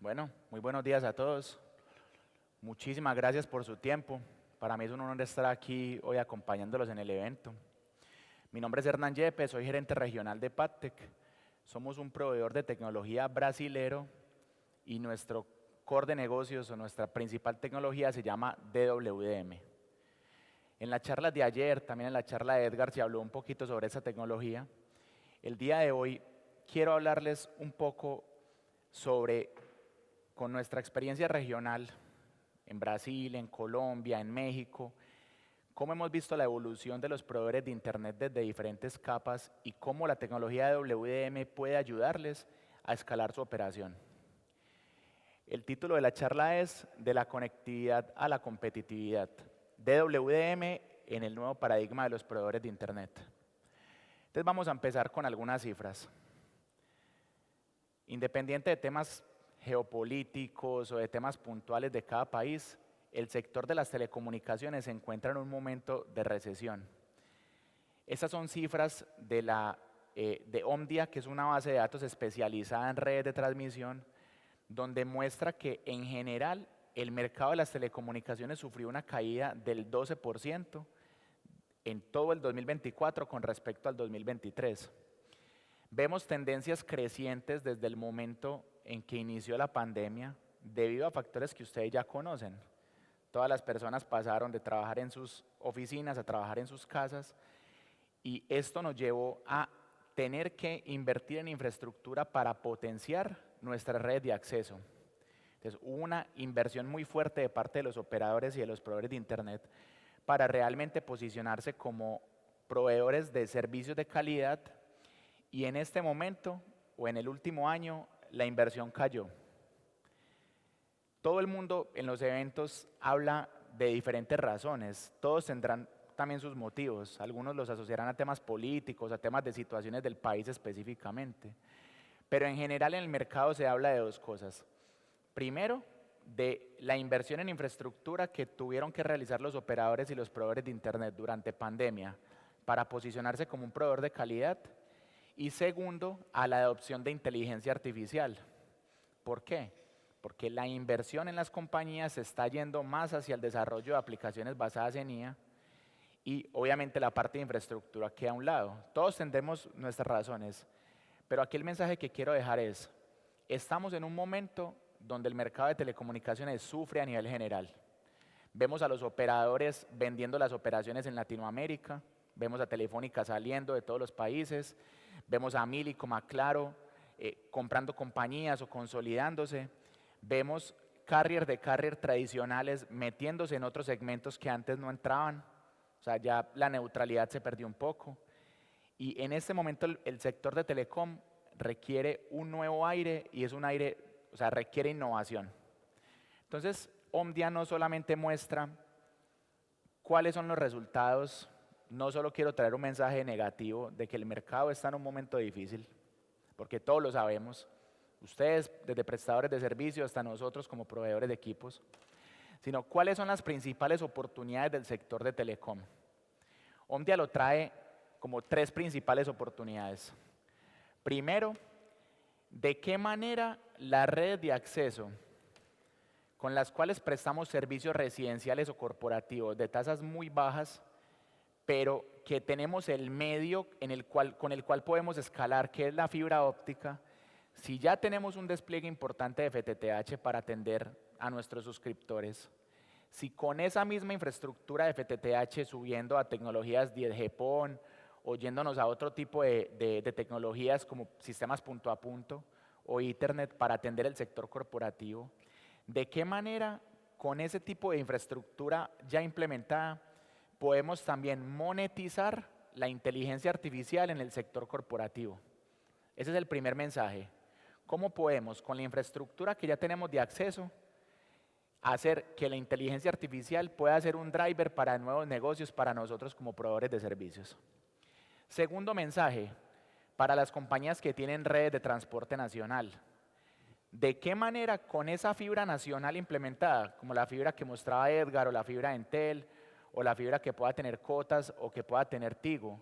Bueno, muy buenos días a todos. Muchísimas gracias por su tiempo. Para mí es un honor estar aquí hoy acompañándolos en el evento. Mi nombre es Hernán Yepes, soy gerente regional de Pattec. Somos un proveedor de tecnología brasilero y nuestro core de negocios o nuestra principal tecnología se llama DWDM. En la charla de ayer, también en la charla de Edgar, se habló un poquito sobre esa tecnología. El día de hoy quiero hablarles un poco sobre, con nuestra experiencia regional en Brasil, en Colombia, en México, cómo hemos visto la evolución de los proveedores de Internet desde diferentes capas y cómo la tecnología de WDM puede ayudarles a escalar su operación. El título de la charla es De la conectividad a la competitividad, DWDM en el nuevo paradigma de los proveedores de Internet. Entonces vamos a empezar con algunas cifras. Independiente de temas geopolíticos o de temas puntuales de cada país, el sector de las telecomunicaciones se encuentra en un momento de recesión. Estas son cifras de Omdia, que es una base de datos especializada en redes de transmisión, donde muestra que en general el mercado de las telecomunicaciones sufrió una caída del 12% en todo el 2024 con respecto al 2023. Vemos tendencias crecientes desde el momento en que inició la pandemia debido a factores que ustedes ya conocen. Todas las personas pasaron de trabajar en sus oficinas a trabajar en sus casas y esto nos llevó a tener que invertir en infraestructura para potenciar nuestra red de acceso. Entonces hubo una inversión muy fuerte de parte de los operadores y de los proveedores de Internet para realmente posicionarse como proveedores de servicios de calidad y en este momento o en el último año la inversión cayó. Todo el mundo en los eventos habla de diferentes razones, todos tendrán también sus motivos, algunos los asociarán a temas políticos, a temas de situaciones del país específicamente, pero en general en el mercado se habla de dos cosas. Primero, de la inversión en infraestructura que tuvieron que realizar los operadores y los proveedores de Internet durante pandemia para posicionarse como un proveedor de calidad. Y segundo, a la adopción de inteligencia artificial. ¿Por qué? Porque la inversión en las compañías se está yendo más hacia el desarrollo de aplicaciones basadas en IA y obviamente la parte de infraestructura queda a un lado. Todos tendremos nuestras razones, pero aquí el mensaje que quiero dejar es, estamos en un momento donde el mercado de telecomunicaciones sufre a nivel general. Vemos a los operadores vendiendo las operaciones en Latinoamérica, vemos a Telefónica saliendo de todos los países, vemos a Millicom, a Claro, comprando compañías o consolidándose, vemos carrier de carrier tradicionales metiéndose en otros segmentos que antes no entraban, o sea, ya la neutralidad se perdió un poco. Y en este momento el sector de telecom requiere un nuevo aire y es un aire, o sea, requiere innovación. Entonces, Omdia no solamente muestra cuáles son los resultados, no solo quiero traer un mensaje negativo de que el mercado está en un momento difícil, porque todos lo sabemos, ustedes desde prestadores de servicios hasta nosotros como proveedores de equipos, sino cuáles son las principales oportunidades del sector de telecom. Omdia lo trae como tres principales oportunidades. Primero, ¿de qué manera las redes de acceso con las cuales prestamos servicios residenciales o corporativos de tasas muy bajas, pero que tenemos el medio con el cual podemos escalar, que es la fibra óptica, si ya tenemos un despliegue importante de FTTH para atender a nuestros suscriptores, si con esa misma infraestructura de FTTH subiendo a tecnologías 10G-PON o yéndonos a otro tipo de tecnologías como sistemas punto a punto o Ethernet para atender el sector corporativo, ¿de qué manera con ese tipo de infraestructura ya implementada podemos también monetizar la inteligencia artificial en el sector corporativo? Ese es el primer mensaje. ¿Cómo podemos, con la infraestructura que ya tenemos de acceso, hacer que la inteligencia artificial pueda ser un driver para nuevos negocios para nosotros como proveedores de servicios? Segundo mensaje, para las compañías que tienen redes de transporte nacional. ¿De qué manera con esa fibra nacional implementada, como la fibra que mostraba Edgar o la fibra de Entel o la fibra que pueda tener Cotas o que pueda tener Tigo,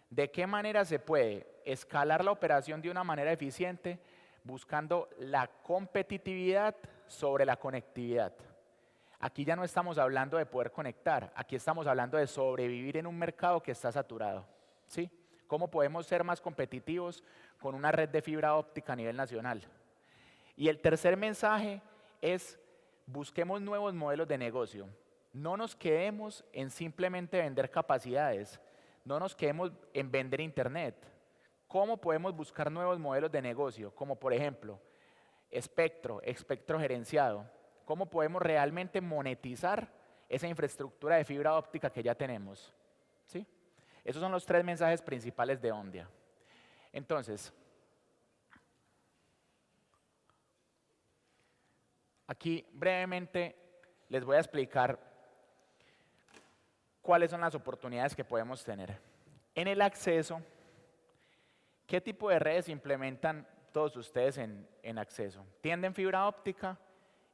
de qué manera se puede escalar la operación de una manera eficiente buscando la competitividad sobre la conectividad. Aquí ya no estamos hablando de poder conectar, aquí estamos hablando de sobrevivir en un mercado que está saturado, ¿sí? ¿Cómo podemos ser más competitivos con una red de fibra óptica a nivel nacional? Y el tercer mensaje es: busquemos nuevos modelos de negocio. No nos quedemos en simplemente vender capacidades, no nos quedemos en vender internet. ¿Cómo podemos buscar nuevos modelos de negocio? Como por ejemplo, espectro gerenciado. ¿Cómo podemos realmente monetizar esa infraestructura de fibra óptica que ya tenemos? ¿Sí? Esos son los tres mensajes principales de Ondia. Entonces, aquí brevemente les voy a explicar cuáles son las oportunidades que podemos tener. En el acceso, ¿qué tipo de redes implementan todos ustedes en acceso? ¿Tienden fibra óptica?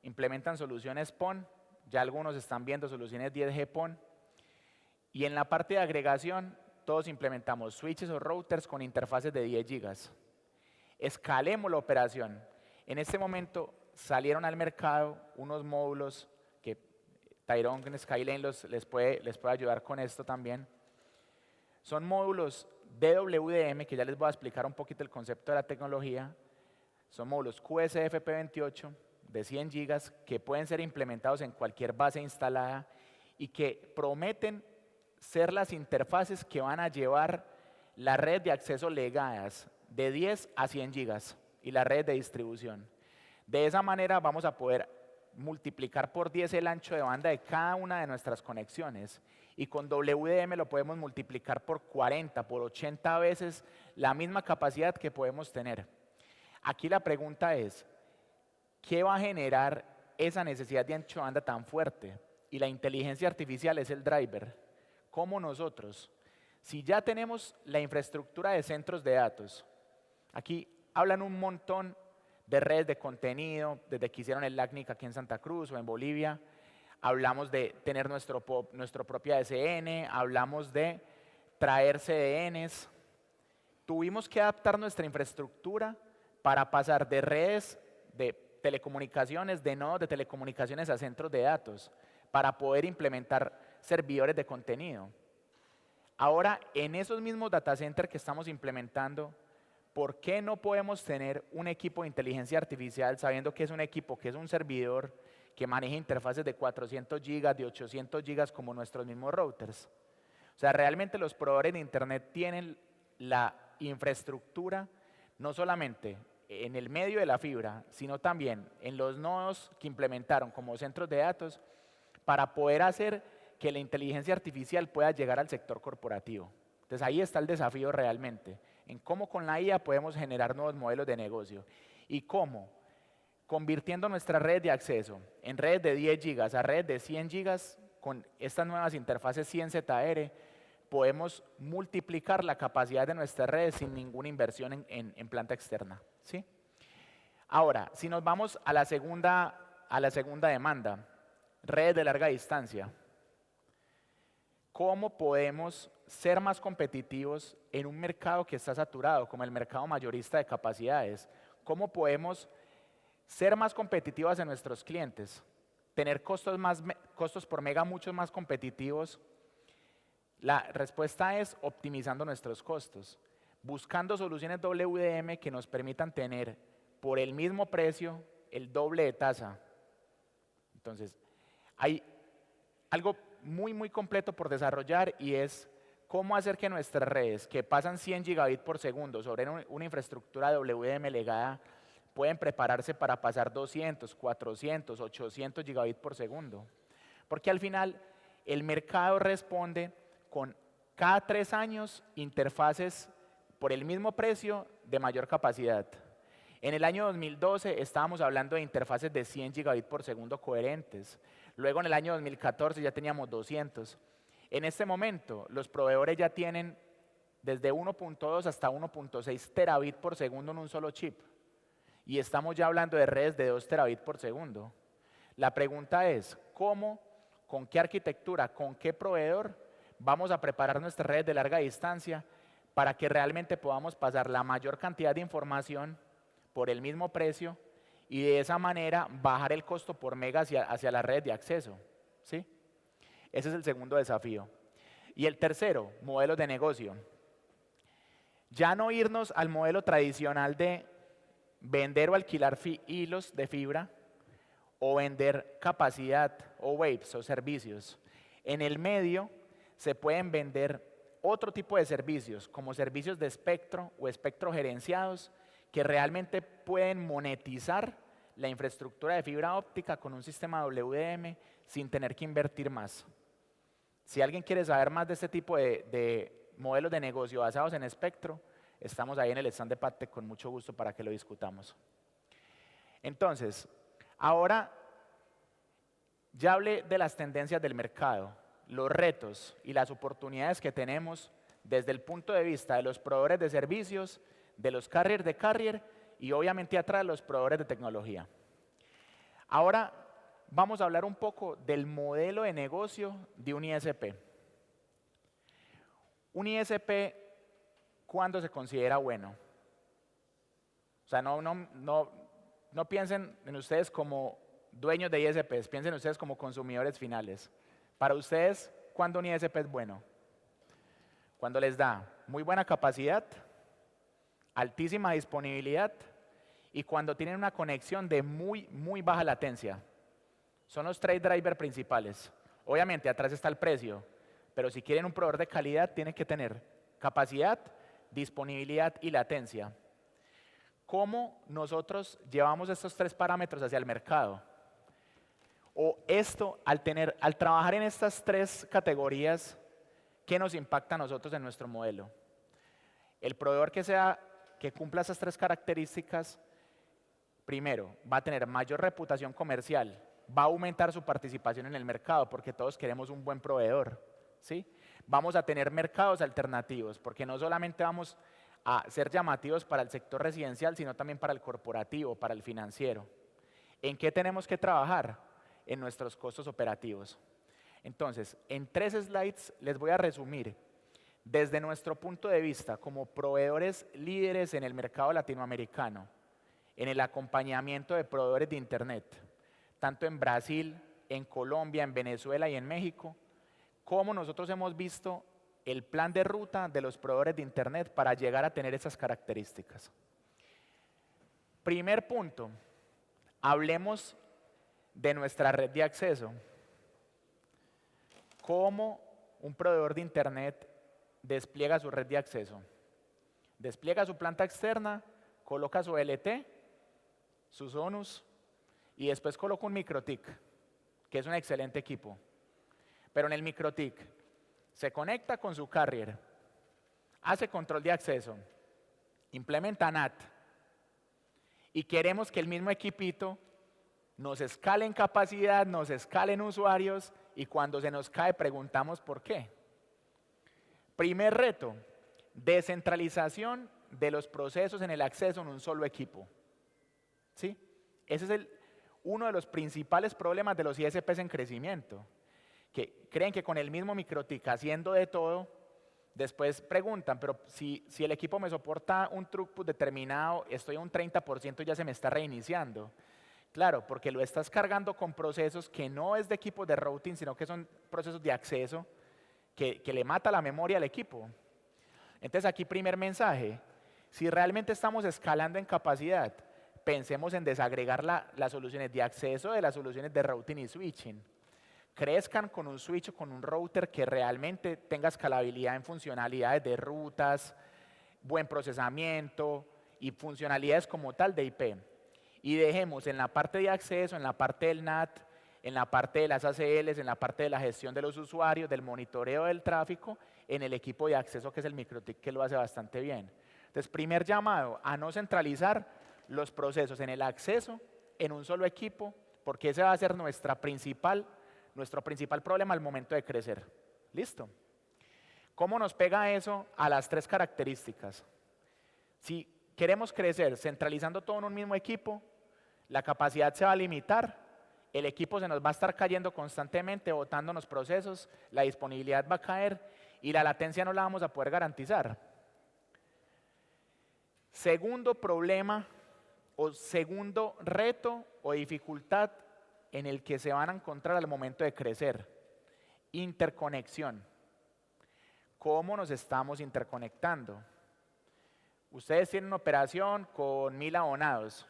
¿Implementan soluciones PON? Ya algunos están viendo soluciones 10G PON. Y en la parte de agregación, todos implementamos switches o routers con interfaces de 10 gigas. Escalemos la operación. En este momento salieron al mercado unos módulos que Tyrone en Skylane les puede ayudar con esto también. Son módulos DWDM, que ya les voy a explicar un poquito el concepto de la tecnología. Son módulos QSFP28 de 100 gigas que pueden ser implementados en cualquier base instalada y que prometen ser las interfaces que van a llevar la red de acceso legadas de 10 a 100 gigas y la red de distribución. De esa manera vamos a poder multiplicar por 10 el ancho de banda de cada una de nuestras conexiones, y con WDM lo podemos multiplicar por 40, por 80 veces la misma capacidad que podemos tener. Aquí la pregunta es: ¿qué va a generar esa necesidad de ancho de banda tan fuerte? Y la inteligencia artificial es el driver. ¿Cómo nosotros? Si ya tenemos la infraestructura de centros de datos, aquí hablan un montón de redes de contenido, desde que hicieron el LACNIC aquí en Santa Cruz o en Bolivia. Hablamos de tener nuestro propio ADSN, hablamos de traer CDNs. Tuvimos que adaptar nuestra infraestructura para pasar de redes de telecomunicaciones, de nodos de telecomunicaciones a centros de datos, para poder implementar servidores de contenido. Ahora, en esos mismos data centers que estamos implementando, ¿por qué no podemos tener un equipo de inteligencia artificial sabiendo que es un equipo, que es un servidor que maneja interfaces de 400 gigas, de 800 gigas como nuestros mismos routers? O sea, realmente los proveedores de internet tienen la infraestructura no solamente en el medio de la fibra, sino también en los nodos que implementaron como centros de datos para poder hacer que la inteligencia artificial pueda llegar al sector corporativo. Entonces ahí está el desafío realmente, en cómo con la IA podemos generar nuevos modelos de negocio y cómo, convirtiendo nuestra red de acceso en redes de 10 gigas a redes de 100 gigas con estas nuevas interfaces 100ZR, podemos multiplicar la capacidad de nuestras redes sin ninguna inversión en planta externa, ¿sí? Ahora, si nos vamos a la segunda demanda, redes de larga distancia. ¿Cómo podemos ser más competitivos en un mercado que está saturado, como el mercado mayorista de capacidades? ¿Cómo podemos ser más competitivos en nuestros clientes? Tener costos por mega mucho más competitivos. La respuesta es optimizando nuestros costos, buscando soluciones WDM que nos permitan tener por el mismo precio el doble de tasa. Entonces, hay algo muy completo por desarrollar, y es cómo hacer que nuestras redes, que pasan 100 gigabits por segundo sobre una infraestructura WDM legada, pueden prepararse para pasar 200, 400, 800 gigabits por segundo. Porque al final el mercado responde con cada 3 años interfaces por el mismo precio de mayor capacidad. En el año 2012 estábamos hablando de interfaces de 100 gigabits por segundo coherentes. Luego en el año 2014 ya teníamos 200. En este momento los proveedores ya tienen desde 1.2 hasta 1.6 terabits por segundo en un solo chip. Y estamos ya hablando de redes de 2 terabits por segundo. La pregunta es, ¿cómo, con qué arquitectura, con qué proveedor vamos a preparar nuestras redes de larga distancia para que realmente podamos pasar la mayor cantidad de información por el mismo precio y de esa manera bajar el costo por mega hacia la red de acceso. ¿Sí? Ese es el segundo desafío. Y el tercero, modelos de negocio. Ya no irnos al modelo tradicional de vender o alquilar hilos de fibra o vender capacidad o waves o servicios. En el medio se pueden vender otro tipo de servicios, como servicios de espectro o espectro gerenciados, que realmente pueden monetizar la infraestructura de fibra óptica con un sistema WDM sin tener que invertir más. Si alguien quiere saber más de este tipo de modelos de negocio basados en espectro, estamos ahí en el stand de Pattec con mucho gusto para que lo discutamos. Entonces, ahora ya hablé de las tendencias del mercado, los retos y las oportunidades que tenemos desde el punto de vista de los proveedores de servicios, de los carriers de carrier y obviamente atrás los proveedores de tecnología. Ahora vamos a hablar un poco del modelo de negocio de un ISP. Un ISP, ¿cuándo se considera bueno? O sea, no piensen en ustedes como dueños de ISPs, piensen en ustedes como consumidores finales. Para ustedes, ¿cuándo un ISP es bueno? Cuando les da muy buena capacidad, altísima disponibilidad y cuando tienen una conexión de muy baja latencia. Son los tres drivers principales. Obviamente, atrás está el precio, pero si quieren un proveedor de calidad, tienen que tener capacidad, disponibilidad y latencia. ¿Cómo nosotros llevamos estos tres parámetros hacia el mercado? O esto, al trabajar en estas tres categorías, ¿qué nos impacta a nosotros en nuestro modelo? El proveedor que cumpla esas tres características, primero, va a tener mayor reputación comercial, va a aumentar su participación en el mercado, porque todos queremos un buen proveedor, ¿sí? Vamos a tener mercados alternativos, porque no solamente vamos a ser llamativos para el sector residencial, sino también para el corporativo, para el financiero. ¿En qué tenemos que trabajar? En nuestros costos operativos. Entonces, en 3 slides les voy a resumir desde nuestro punto de vista como proveedores líderes en el mercado latinoamericano, en el acompañamiento de proveedores de Internet, tanto en Brasil, en Colombia, en Venezuela y en México, cómo nosotros hemos visto el plan de ruta de los proveedores de Internet para llegar a tener esas características. Primer punto, hablemos de nuestra red de acceso. ¿Cómo un proveedor de Internet despliega su red de acceso? Despliega su planta externa, coloca su LT, su Sonus y después coloca un MikroTik, que es un excelente equipo. Pero en el MikroTik se conecta con su carrier, hace control de acceso, implementa NAT y queremos que el mismo equipito nos escale en capacidad, nos escale en usuarios y cuando se nos cae preguntamos por qué. Primer reto, descentralización de los procesos en el acceso en un solo equipo. ¿Sí? Ese es uno de los principales problemas de los ISPs en crecimiento, que creen que con el mismo MikroTik haciendo de todo, después preguntan, pero si el equipo me soporta un throughput determinado, estoy a un 30% y ya se me está reiniciando. Claro, porque lo estás cargando con procesos que no es de equipos de routing, sino que son procesos de acceso que le mata la memoria al equipo. Entonces aquí primer mensaje, si realmente estamos escalando en capacidad, pensemos en desagregar las soluciones de acceso de las soluciones de routing y switching. Crezcan con un switch o con un router que realmente tenga escalabilidad en funcionalidades de rutas, buen procesamiento y funcionalidades como tal de IP. Y dejemos en la parte de acceso, en la parte del NAT, en la parte de las ACLs, en la parte de la gestión de los usuarios, del monitoreo del tráfico, en el equipo de acceso que es el MikroTik que lo hace bastante bien. Entonces, primer llamado a no centralizar los procesos en el acceso en un solo equipo, porque ese va a ser nuestro principal problema al momento de crecer. ¿Listo? ¿Cómo nos pega eso a las tres características? Si queremos crecer centralizando todo en un mismo equipo, la capacidad se va a limitar, el equipo se nos va a estar cayendo constantemente, botándonos procesos, la disponibilidad va a caer y la latencia no la vamos a poder garantizar. Segundo problema o segundo reto o dificultad en el que se van a encontrar al momento de crecer. Interconexión. ¿Cómo nos estamos interconectando? Ustedes tienen una operación con 1000 abonados.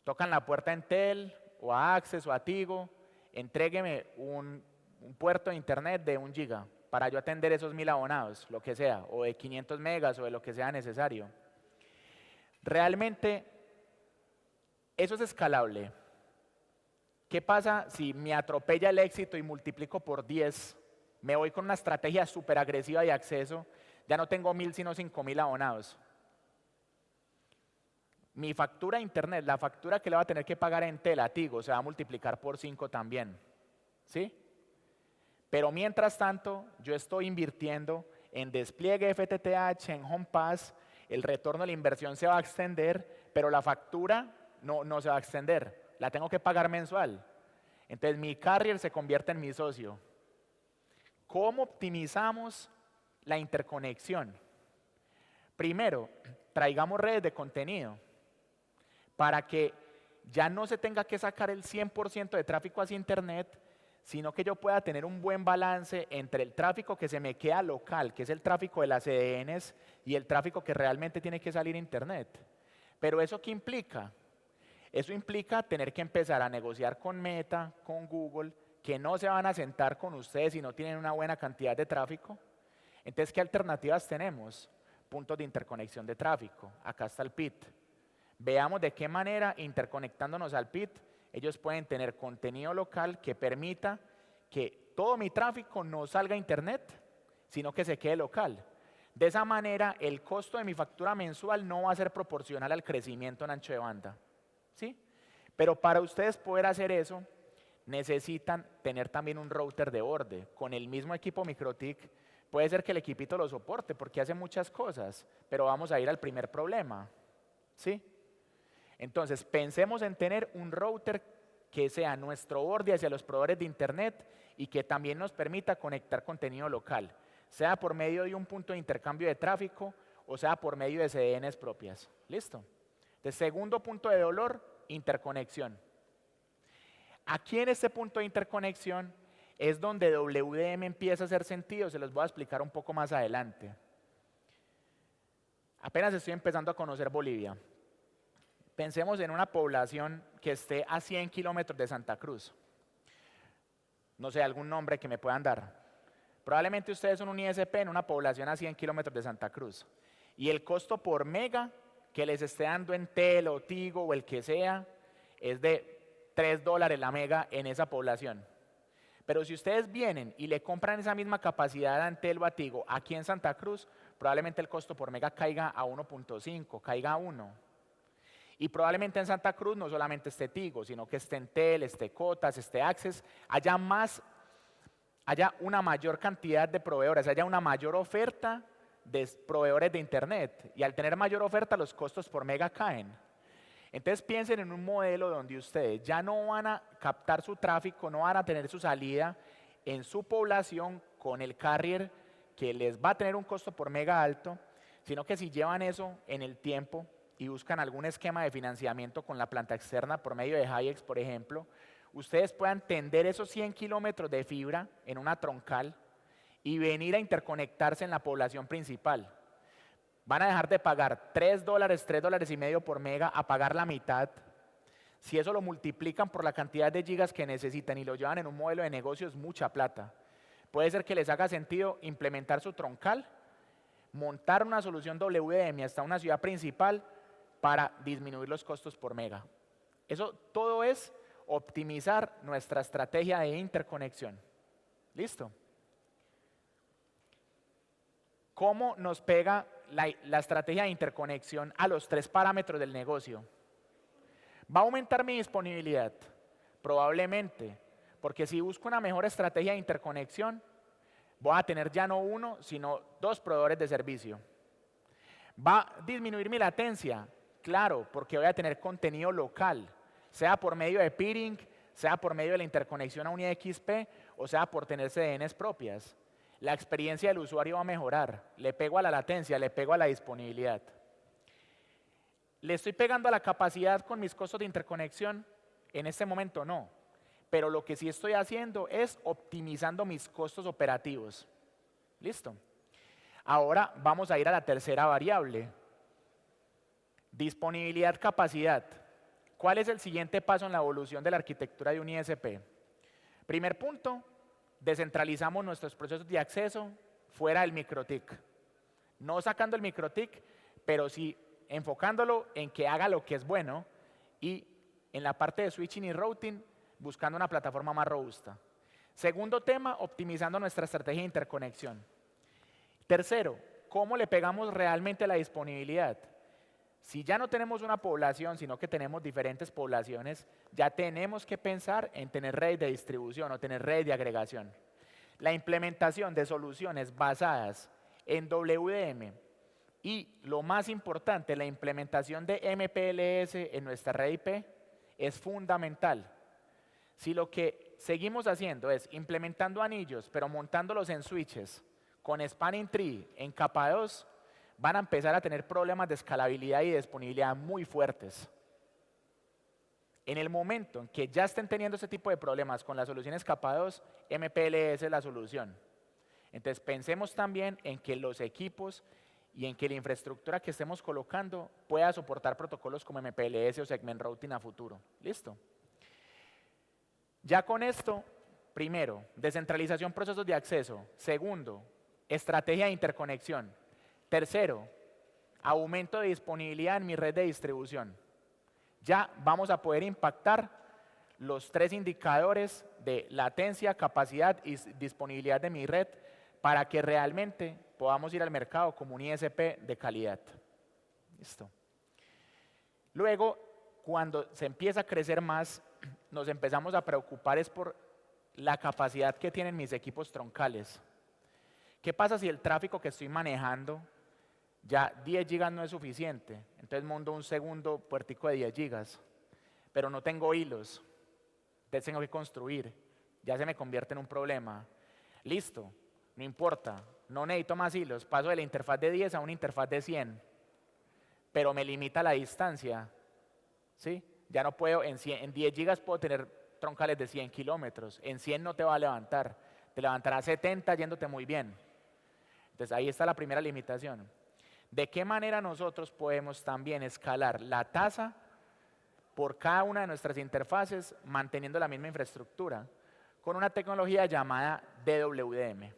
Tocan la puerta a Entel o a Access o a Tigo, entrégueme un puerto de internet de 1 giga para yo atender esos 1000 abonados, lo que sea, o de 500 megas o de lo que sea necesario. Realmente, eso es escalable. ¿Qué pasa si me atropella el éxito y multiplico por 10? Me voy con una estrategia súper agresiva de acceso, ya no tengo 1000 sino 5000 abonados. Mi factura de internet, la factura que le va a tener que pagar Entel a Tigo, se va a multiplicar por 5 también. ¿Sí? Pero mientras tanto, yo estoy invirtiendo en despliegue FTTH, en Home Pass, el retorno de la inversión se va a extender, pero la factura no se va a extender, la tengo que pagar mensual. Entonces mi carrier se convierte en mi socio. ¿Cómo optimizamos la interconexión? Primero, traigamos redes de contenido para que ya no se tenga que sacar el 100% de tráfico hacia internet, sino que yo pueda tener un buen balance entre el tráfico que se me queda local, que es el tráfico de las CDNs, y el tráfico que realmente tiene que salir a internet. Pero ¿eso qué implica? Eso implica tener que empezar a negociar con Meta, con Google, que no se van a sentar con ustedes si no tienen una buena cantidad de tráfico. Entonces, ¿qué alternativas tenemos? Puntos de interconexión de tráfico. Acá está el PIT. Veamos de qué manera, interconectándonos al PIT, ellos pueden tener contenido local que permita que todo mi tráfico no salga a internet, sino que se quede local. De esa manera, el costo de mi factura mensual no va a ser proporcional al crecimiento en ancho de banda. ¿Sí? Pero para ustedes poder hacer eso, necesitan tener también un router de borde. Con el mismo equipo MikroTik, puede ser que el equipito lo soporte porque hace muchas cosas, pero vamos a ir al primer problema. ¿Sí? Entonces, pensemos en tener un router que sea nuestro borde hacia los proveedores de internet y que también nos permita conectar contenido local, sea por medio de un punto de intercambio de tráfico o sea por medio de CDNs propias. ¿Listo? El segundo punto de dolor, interconexión. Aquí en este punto de interconexión es donde WDM empieza a hacer sentido, se los voy a explicar un poco más adelante. Apenas estoy empezando a conocer Bolivia. Pensemos en una población que esté a 100 kilómetros de Santa Cruz. No sé, algún nombre que me puedan dar. Probablemente ustedes son un ISP en una población a 100 kilómetros de Santa Cruz. Y el costo por mega que les esté dando Entel o Tigo o el que sea es de $3 la mega en esa población. Pero si ustedes vienen y le compran esa misma capacidad a Entel o a Tigo aquí en Santa Cruz, probablemente el costo por mega caiga a 1.5, caiga a 1. Y probablemente en Santa Cruz no solamente esté Tigo, sino que esté Entel, esté Cotas, esté Access, haya una mayor cantidad de proveedores, haya una mayor oferta de proveedores de internet. Y al tener mayor oferta, los costos por mega caen. Entonces piensen en un modelo donde ustedes ya no van a captar su tráfico, no van a tener su salida en su población con el carrier que les va a tener un costo por mega alto, sino que si llevan eso en el tiempo y buscan algún esquema de financiamiento con la planta externa por medio de Hyex, por ejemplo, ustedes puedan tender esos 100 kilómetros de fibra en una troncal y venir a interconectarse en la población principal. Van a dejar de pagar $3, $3.50 por mega a pagar la mitad. Si eso lo multiplican por la cantidad de gigas que necesitan y lo llevan en un modelo de negocio, es mucha plata. Puede ser que les haga sentido implementar su troncal, montar una solución WDM hasta una ciudad principal para disminuir los costos por mega. Eso todo es optimizar nuestra estrategia de interconexión. ¿Listo? ¿Cómo nos pega la estrategia de interconexión a los 3 parámetros del negocio? ¿Va a aumentar mi disponibilidad? Probablemente, porque si busco una mejor estrategia de interconexión, voy a tener ya no 1, sino 2 proveedores de servicio. ¿Va a disminuir mi latencia? Claro, porque voy a tener contenido local, sea por medio de peering, sea por medio de la interconexión a UniXP o sea por tener CDNs propias. La experiencia del usuario va a mejorar, le pego a la latencia, le pego a la disponibilidad. ¿Le estoy pegando a la capacidad con mis costos de interconexión? En este momento no, pero lo que sí estoy haciendo es optimizando mis costos operativos. ¿Listo? Ahora vamos a ir a la tercera variable. Disponibilidad, capacidad. ¿Cuál es el siguiente paso en la evolución de la arquitectura de un ISP? Primer punto, descentralizamos nuestros procesos de acceso fuera del MikroTik. No sacando el MikroTik, pero sí enfocándolo en que haga lo que es bueno y en la parte de switching y routing buscando una plataforma más robusta. Segundo tema, optimizando nuestra estrategia de interconexión. Tercero, ¿cómo le pegamos realmente a la disponibilidad? Si ya no tenemos una población, sino que tenemos diferentes poblaciones, ya tenemos que pensar en tener redes de distribución o tener redes de agregación. La implementación de soluciones basadas en WDM y, lo más importante, la implementación de MPLS en nuestra red IP es fundamental. Si lo que seguimos haciendo es implementando anillos, pero montándolos en switches, con Spanning Tree en capa 2, van a empezar a tener problemas de escalabilidad y de disponibilidad muy fuertes. En el momento en que ya estén teniendo ese tipo de problemas con las soluciones capa 2, MPLS es la solución. Entonces pensemos también en que los equipos y en que la infraestructura que estemos colocando pueda soportar protocolos como MPLS o Segment Routing a futuro. ¿Listo? Ya con esto, primero, descentralización procesos de acceso. Segundo, estrategia de interconexión. Tercero, aumento de disponibilidad en mi red de distribución. Ya vamos a poder impactar los tres indicadores de latencia, capacidad y disponibilidad de mi red para que realmente podamos ir al mercado como un ISP de calidad. Listo. Luego, cuando se empieza a crecer más, nos empezamos a preocupar es por la capacidad que tienen mis equipos troncales. ¿Qué pasa si el tráfico que estoy manejando, ya 10 gigas no es suficiente? Entonces monto un segundo puertico de 10 gigas, pero no tengo hilos. Entonces tengo que construir. Ya se me convierte en un problema. Listo, no importa, no necesito más hilos. Paso de la interfaz de 10 a una interfaz de 100, pero me limita la distancia. ¿Sí? Ya no puedo, en 10 gigas puedo tener troncales de 100 kilómetros. En 100 no te va a levantar. Te levantará 70 yéndote muy bien. Entonces ahí está la primera limitación. ¿De qué manera nosotros podemos también escalar la tasa por cada una de nuestras interfaces manteniendo la misma infraestructura? Con una tecnología llamada DWDM.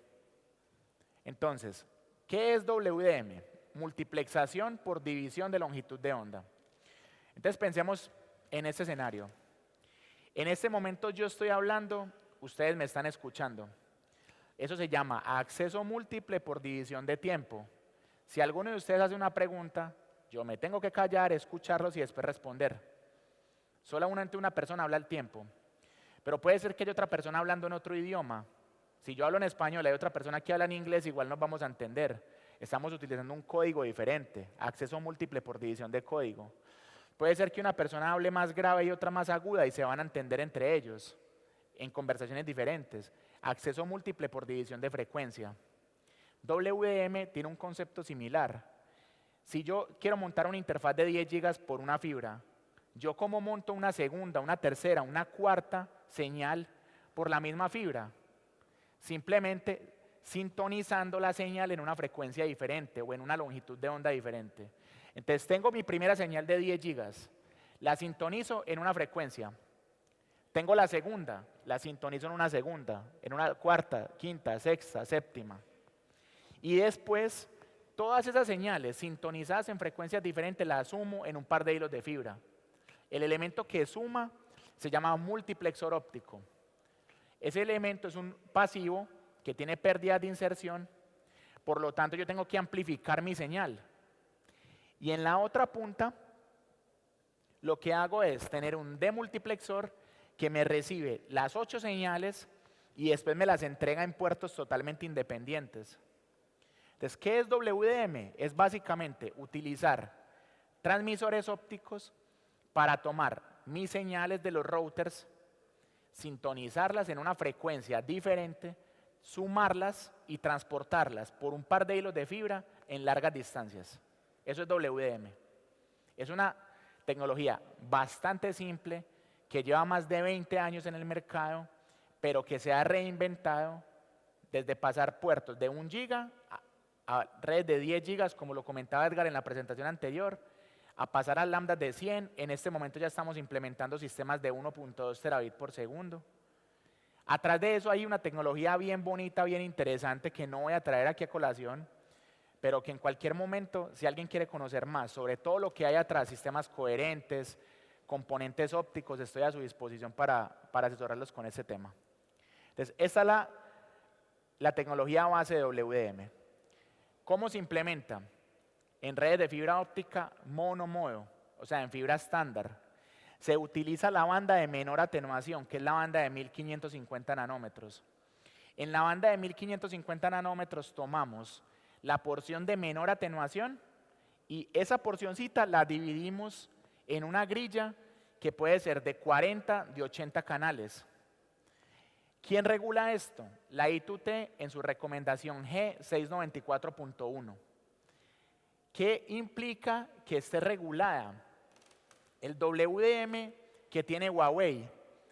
Entonces, ¿qué es WDM? Multiplexación por división de longitud de onda. Entonces pensemos en este escenario. En este momento yo estoy hablando, ustedes me están escuchando. Eso se llama acceso múltiple por división de tiempo. Si alguno de ustedes hace una pregunta, yo me tengo que callar, escucharlos y después responder. Solamente una persona habla al tiempo. Pero puede ser que haya otra persona hablando en otro idioma. Si yo hablo en español y hay otra persona que habla en inglés, igual nos vamos a entender. Estamos utilizando un código diferente, acceso múltiple por división de código. Puede ser que una persona hable más grave y otra más aguda y se van a entender entre ellos en conversaciones diferentes. Acceso múltiple por división de frecuencia. WDM tiene un concepto similar. Si yo quiero montar una interfaz de 10 gigas por una fibra, ¿yo cómo monto una segunda, una tercera, una cuarta señal por la misma fibra? Simplemente sintonizando la señal en una frecuencia diferente o en una longitud de onda diferente. Entonces tengo mi primera señal de 10 gigas, la sintonizo en una frecuencia. Tengo la segunda, la sintonizo en una segunda, en una cuarta, quinta, sexta, séptima. Y después, todas esas señales sintonizadas en frecuencias diferentes las sumo en un par de hilos de fibra. El elemento que suma se llama multiplexor óptico. Ese elemento es un pasivo que tiene pérdida de inserción, por lo tanto yo tengo que amplificar mi señal. Y en la otra punta, lo que hago es tener un demultiplexor que me recibe las 8 señales y después me las entrega en puertos totalmente independientes. Entonces, ¿qué es WDM? Es básicamente utilizar transmisores ópticos para tomar mis señales de los routers, sintonizarlas en una frecuencia diferente, sumarlas y transportarlas por un par de hilos de fibra en largas distancias. Eso es WDM. Es una tecnología bastante simple que lleva más de 20 años en el mercado, pero que se ha reinventado desde pasar puertos de 1 giga a redes de 10 gigas, como lo comentaba Edgar en la presentación anterior, a pasar a lambdas de 100. En este momento ya estamos implementando sistemas de 1.2 terabits por segundo. Atrás de eso hay una tecnología bien bonita, bien interesante, que no voy a traer aquí a colación, pero que en cualquier momento, si alguien quiere conocer más sobre todo lo que hay atrás, sistemas coherentes, componentes ópticos, estoy a su disposición para asesorarlos con este tema. Entonces, esta es la tecnología base de WDM. ¿Cómo se implementa? En redes de fibra óptica mono-modo, o sea, en fibra estándar. Se utiliza la banda de menor atenuación, que es la banda de 1550 nanómetros. En la banda de 1550 nanómetros tomamos la porción de menor atenuación y esa porcioncita la dividimos en una grilla que puede ser de 40, de 80 canales. ¿Quién regula esto? La ITUT en su recomendación G694.1. ¿Qué implica que esté regulada? El WDM que tiene Huawei,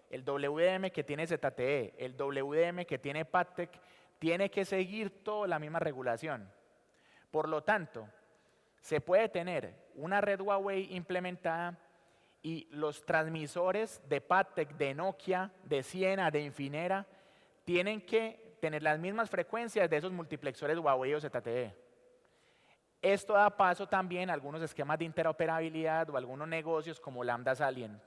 el WDM que tiene ZTE, el WDM que tiene Pattec, tiene que seguir toda la misma regulación. Por lo tanto, se puede tener una red Huawei implementada y los transmisores de Pattec, de Nokia, de Ciena, de Infinera, tienen que tener las mismas frecuencias de esos multiplexores Huawei o ZTE. Esto da paso también a algunos esquemas de interoperabilidad o algunos negocios como Lambda Salient,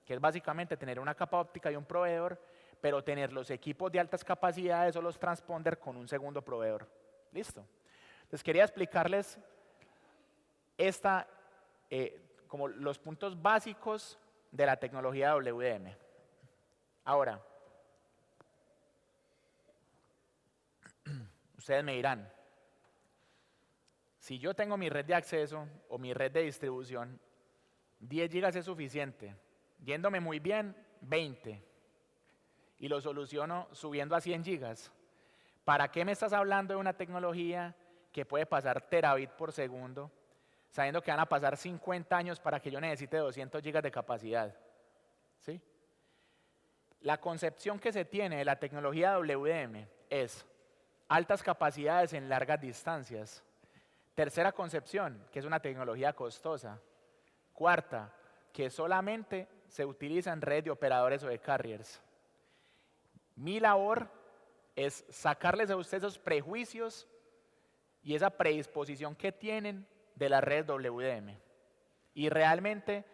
que es básicamente tener una capa óptica y un proveedor, pero tener los equipos de altas capacidades o los transponders con un segundo proveedor. ¿Listo? Entonces quería explicarles como los puntos básicos de la tecnología WDM. Ahora, ustedes me dirán, si yo tengo mi red de acceso o mi red de distribución, 10 gigas es suficiente. Yéndome muy bien, 20. Y lo soluciono subiendo a 100 gigas. ¿Para qué me estás hablando de una tecnología que puede pasar terabit por segundo, sabiendo que van a pasar 50 años para que yo necesite 200 gigas de capacidad? ¿Sí? La concepción que se tiene de la tecnología WDM es altas capacidades en largas distancias. Tercera concepción, que es una tecnología costosa. Cuarta, que solamente se utiliza en redes de operadores o de carriers. Mi labor es sacarles a ustedes esos prejuicios y esa predisposición que tienen de la red WDM y realmente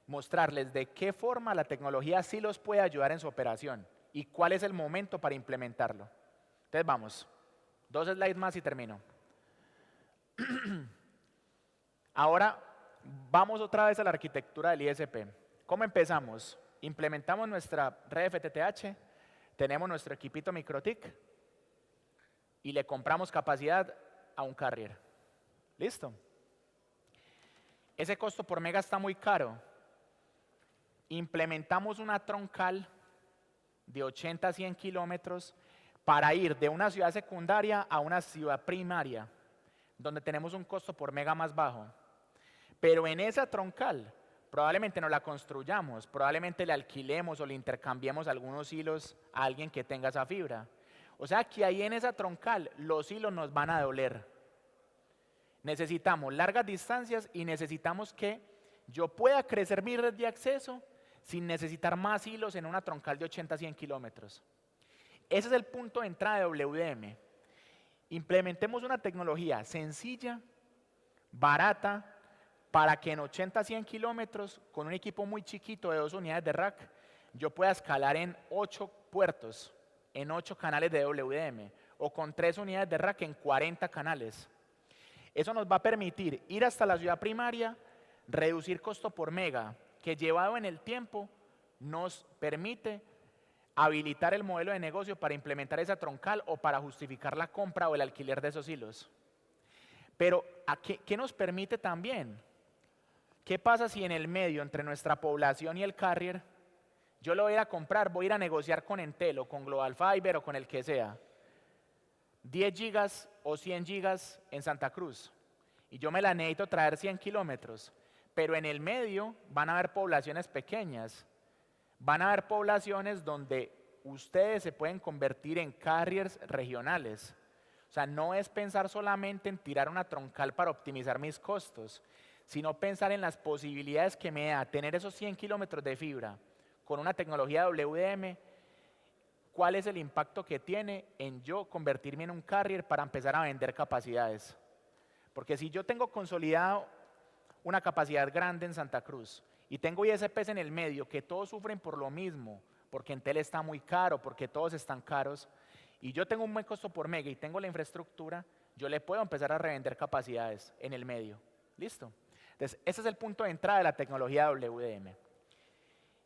mostrarles de qué forma la tecnología sí los puede ayudar en su operación y cuál es el momento para implementarlo. Entonces vamos, 2 slides más y termino. Ahora vamos otra vez a la arquitectura del ISP. ¿Cómo empezamos? Implementamos nuestra red FTTH, tenemos nuestro equipito MikroTik y le compramos capacidad a un carrier. ¿Listo? Ese costo por mega está muy caro. Implementamos una troncal de 80 a 100 kilómetros para ir de una ciudad secundaria a una ciudad primaria, donde tenemos un costo por mega más bajo. Pero en esa troncal probablemente no la construyamos, probablemente le alquilemos o le intercambiemos algunos hilos a alguien que tenga esa fibra. O sea que ahí en esa troncal los hilos nos van a doler. Necesitamos largas distancias y necesitamos que yo pueda crecer mi red de acceso sin necesitar más hilos en una troncal de 80 a 100 kilómetros. Ese es el punto de entrada de WDM. Implementemos una tecnología sencilla, barata, para que en 80 a 100 kilómetros, con un equipo muy chiquito de 2 unidades de rack, yo pueda escalar en 8 puertos, en 8 canales de WDM, o con 3 unidades de rack en 40 canales. Eso nos va a permitir ir hasta la ciudad primaria, reducir costo por mega, que llevado en el tiempo nos permite habilitar el modelo de negocio para implementar esa troncal o para justificar la compra o el alquiler de esos hilos. Pero, ¿qué nos permite también? ¿Qué pasa si en el medio, entre nuestra población y el carrier, yo lo voy a ir a comprar, voy a ir a negociar con Entel o con Global Fiber o con el que sea, 10 gigas o 100 gigas en Santa Cruz, y yo me la necesito traer 100 kilómetros, pero en el medio van a haber poblaciones pequeñas, van a haber poblaciones donde ustedes se pueden convertir en carriers regionales. O sea, no es pensar solamente en tirar una troncal para optimizar mis costos, sino pensar en las posibilidades que me da tener esos 100 kilómetros de fibra con una tecnología WDM, cuál es el impacto que tiene en yo convertirme en un carrier para empezar a vender capacidades. Porque si yo tengo consolidado una capacidad grande en Santa Cruz y tengo ISPs en el medio que todos sufren por lo mismo, porque Entel está muy caro, porque todos están caros, y yo tengo un buen costo por mega y tengo la infraestructura, yo le puedo empezar a revender capacidades en el medio. ¿Listo? Entonces, ese es el punto de entrada de la tecnología WDM.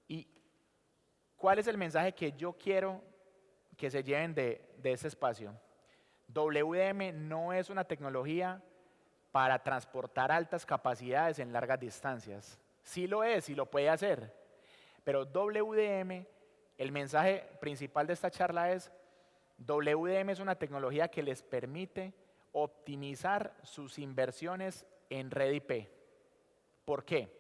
¿Y cuál es el mensaje que yo quiero que se lleven de este espacio? WDM no es una tecnología para transportar altas capacidades en largas distancias. Sí lo es y lo puede hacer, pero WDM, el mensaje principal de esta charla es, WDM es una tecnología que les permite optimizar sus inversiones en red IP. ¿Por qué?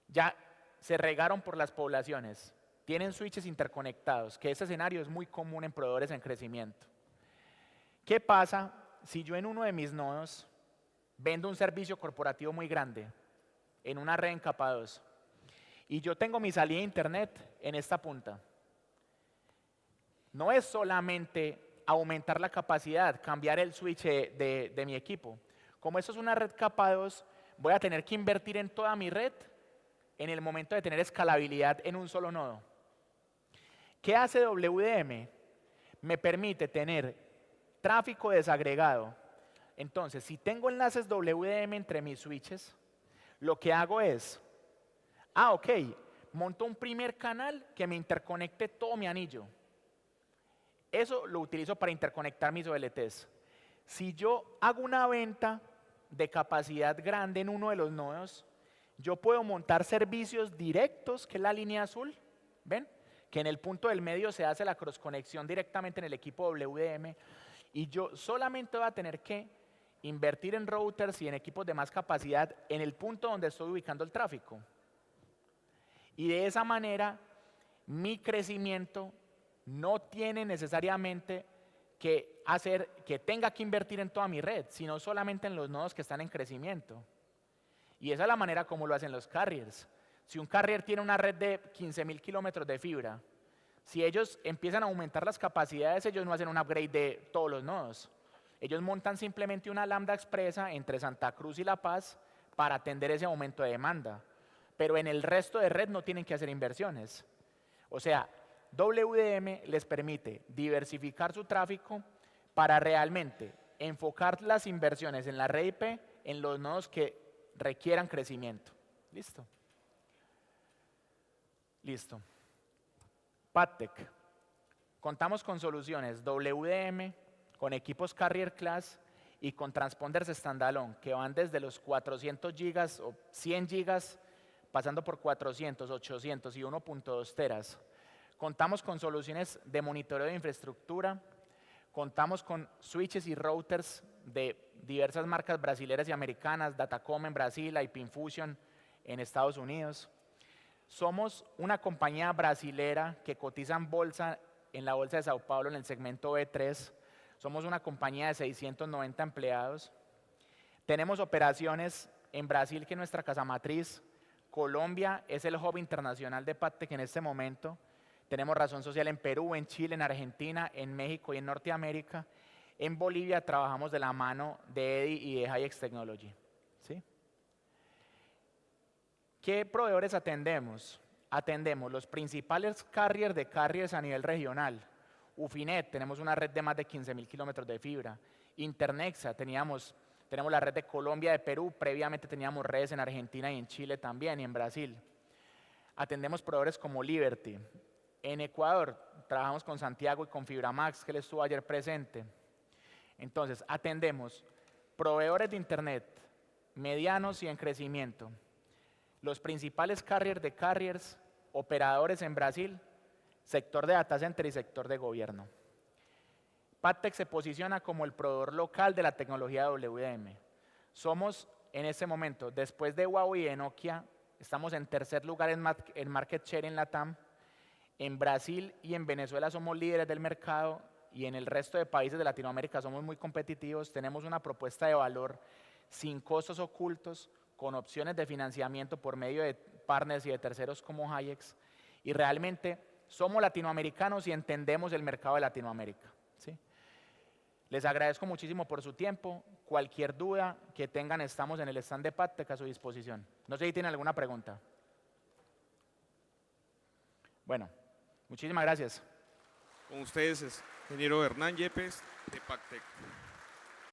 Ya se regaron por las poblaciones, tienen switches interconectados, que ese escenario es muy común en proveedores en crecimiento. ¿Qué pasa si yo en uno de mis nodos vendo un servicio corporativo muy grande en una red en capa 2 y yo tengo mi salida de internet en esta punta? No es solamente aumentar la capacidad, cambiar el switch de mi equipo. Como esto es una red capa 2, voy a tener que invertir en toda mi red en el momento de tener escalabilidad en un solo nodo. ¿Qué hace WDM? Me permite tener tráfico desagregado. Entonces, si tengo enlaces WDM entre mis switches, lo que hago es, ok, monto un primer canal que me interconecte todo mi anillo. Eso lo utilizo para interconectar mis OLTs. Si yo hago una venta de capacidad grande en uno de los nodos, yo puedo montar servicios directos, que es la línea azul, ¿ven? Que en el punto del medio se hace la cross conexión directamente en el equipo WDM y yo solamente voy a tener que invertir en routers y en equipos de más capacidad en el punto donde estoy ubicando el tráfico. Y de esa manera, mi crecimiento no tiene necesariamente que hacer que tenga que invertir en toda mi red, sino solamente en los nodos que están en crecimiento. Y esa es la manera como lo hacen los carriers. Si un carrier tiene una red de 15.000 kilómetros de fibra, si ellos empiezan a aumentar las capacidades, ellos no hacen un upgrade de todos los nodos. Ellos montan simplemente una lambda expresa entre Santa Cruz y La Paz para atender ese aumento de demanda. Pero en el resto de red no tienen que hacer inversiones. O sea, WDM les permite diversificar su tráfico para realmente enfocar las inversiones en la red IP en los nodos que requieran crecimiento. ¿Listo? Listo. Pattec. Contamos con soluciones WDM, con equipos Carrier Class y con transponders standalone que van desde los 400 gigas o 100 gigas pasando por 400, 800 y 1.2 teras. Contamos con soluciones de monitoreo de infraestructura, contamos con switches y routers de diversas marcas brasileñas y americanas, Datacom en Brasil, IP Infusion en Estados Unidos. Somos una compañía brasilera que cotiza en la bolsa de Sao Paulo en el segmento B3. Somos una compañía de 690 empleados. Tenemos operaciones en Brasil, que es nuestra casa matriz. Colombia es el hub internacional de Pattec en este momento. Tenemos razón social en Perú, en Chile, en Argentina, en México y en Norteamérica. En Bolivia trabajamos de la mano de EDI y de Hyex Technology. ¿Sí? ¿Qué proveedores atendemos? Atendemos los principales carriers de carriers a nivel regional. Ufinet, tenemos una red de más de 15.000 kilómetros de fibra. Internexa, tenemos la red de Colombia, de Perú, previamente teníamos redes en Argentina y en Chile también y en Brasil. Atendemos proveedores como Liberty. En Ecuador trabajamos con Santiago y con Fibramax, que él estuvo ayer presente. Entonces, atendemos proveedores de internet medianos y en crecimiento. Los principales carriers de carriers, operadores en Brasil, sector de data center y sector de gobierno. Pattec se posiciona como el proveedor local de la tecnología WDM. Somos en este momento, después de Huawei y de Nokia, estamos en tercer lugar en market share en LATAM. En Brasil y en Venezuela somos líderes del mercado y en el resto de países de Latinoamérica somos muy competitivos. Tenemos una propuesta de valor sin costos ocultos, con opciones de financiamiento por medio de partners y de terceros como Hayeks. Y realmente somos latinoamericanos y entendemos el mercado de Latinoamérica, ¿sí? Les agradezco muchísimo por su tiempo. Cualquier duda que tengan, estamos en el stand de Patec a su disposición. No sé si tienen alguna pregunta. Bueno, muchísimas gracias. Con ustedes es ingeniero Hernán Yepes de Pactec.